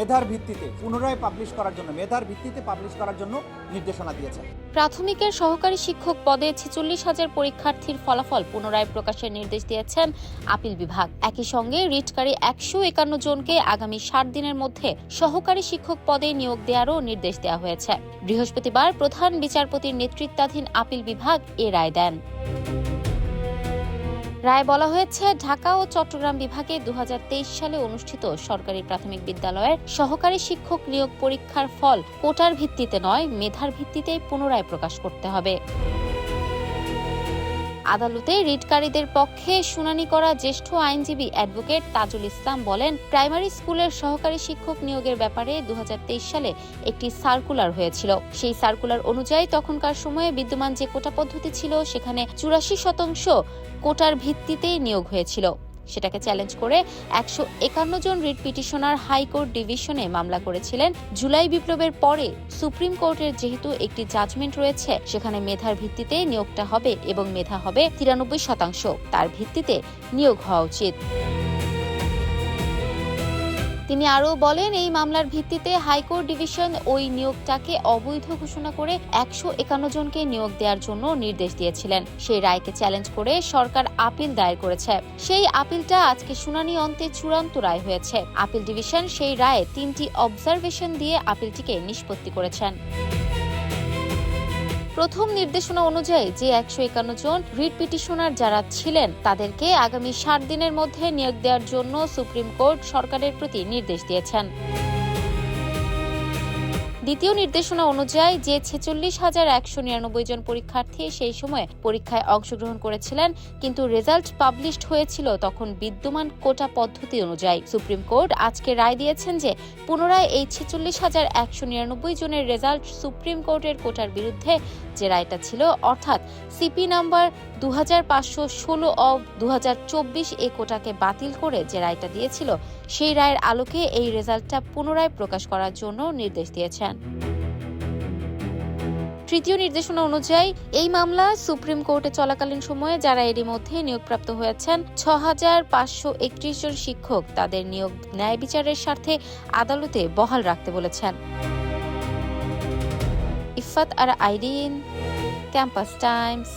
মেধার ভিত্তিতে পুনরায় পাবলিশ করার জন্য নির্দেশনা দিয়েছে। প্রাথমিকের সহকারী শিক্ষক পদে 46,000 পরীক্ষার্থীর ফলাফল পুনরায় প্রকাশের নির্দেশ দিয়েছেন আপিল বিভাগ। একই সঙ্গে রিটকারী 151 জনকে আগামী 7 দিনের মধ্যে সহকারী শিক্ষক পদে নিয়োগ দেওয়ারও নির্দেশ দেওয়া হয়েছে। বৃহস্পতিবার প্রধান বিচারপতির নেতৃত্বাধীন আপিল বিভাগ এ রায় দেন। রায়ে বলা হয়েছে, ঢাকা ও চট্টগ্রাম বিভাগে 2023 সালে অনুষ্ঠিত সরকারি প্রাথমিক বিদ্যালয়ের সহকারী শিক্ষক নিয়োগ পরীক্ষার ফল কোটার ভিত্তিতে নয়, মেধার ভিত্তিতে পুনরায় প্রকাশ করতে হবে। আদালতে রিটকারীদের পক্ষে শুনানি করা জ্যেষ্ঠ আইনজীবী অ্যাডভোকেট তাজুল ইসলাম বলেন, প্রাইমারি স্কুলের সহকারী শিক্ষক নিয়োগের ব্যাপারে 2023 সালে একটি সার্কুলার হয়েছিল। সেই সার্কুলার অনুযায়ী তখনকার সময়ে বিদ্যমান যে কোটা পদ্ধতি ছিল সেখানে 84% কোটার ভিত্তিতে নিয়োগ হয়েছিল। সেটাকে চ্যালেঞ্জ করে 151 জন রিট পিটিশনার হাইকোর্ট ডিভিশনে মামলা করেছিলেন। জুলাই বিপ্লবের পরে সুপ্রিম কোর্টের যেহেতু একটি জাজমেন্ট রয়েছে, সেখানে মেধার ভিত্তিতে নিয়োগটা হবে এবং মেধা হবে 93%, তার ভিত্তিতে নিয়োগ হওয়া উচিত। তিনি আরও বলেন, এই মামলার ভিত্তিতে হাইকোর্ট ডিভিশন ওই নিয়োগটাকে অবৈধ ঘোষণা করে 151 জনকে নিয়োগ দেওয়ার জন্য নির্দেশ দিয়েছিলেন। সেই রায়কে চ্যালেঞ্জ করে সরকার আপিল দায়ের করেছে। সেই আপিলটা আজকে শুনানি অন্তে চূড়ান্ত রায় হয়েছে। আপিল ডিভিশন সেই রায়ে 3টি অবজারভেশন দিয়ে আপিলটিকে নিষ্পত্তি করেছেন। প্রথম নির্দেশনা অনুযায়ী যে 151 জন রিট পিটিশনার যারা ছিলেন তাদেরকে আগামী 7 দিনের মধ্যে নিয়োগ দেওয়ার জন্য সুপ্রিম কোর্ট সরকারের প্রতি নির্দেশ দিয়েছেন। দ্বিতীয় নির্দেশনা অনুযায়ী যে 46,199 জন পরীক্ষার্থী সেই সময় পরীক্ষায় অংশগ্রহণ করেছিলেন কিন্তু রেজাল্ট পাবলিশড হয়েছিল তখন বিদ্যমান কোটা পদ্ধতি অনুযায়ী, সুপ্রিম কোর্ট আজকে রায় দিয়েছেন যে পুনরায় এই 46,199 জনের রেজাল্ট সুপ্রিম কোর্টের কোটার বিরুদ্ধে যে রায়টা ছিল, অর্থাৎ সিপি নাম্বার 2516 অব 2024 এ কোটাকে বাতিল করে যে রায়টা দিয়েছিল, সেই রায়ের আলোকে এই রেজাল্টটা পুনরায় প্রকাশ করার জন্য নির্দেশ দিয়েছেন। তৃতীয় নির্দেশনা অনুযায়ী এই মামলা সুপ্রিম কোর্টে চলাকালীন সময়ে যারা এরই মধ্যে নিয়োগপ্রাপ্ত হয়েছেন 6,531 জন শিক্ষক, তাদের নিয়োগ ন্যায় বিচারের স্বার্থে আদালতে বহাল রাখতে বলেছেন। ইফাত আর আইরিন, ক্যাম্পাস টাইমস।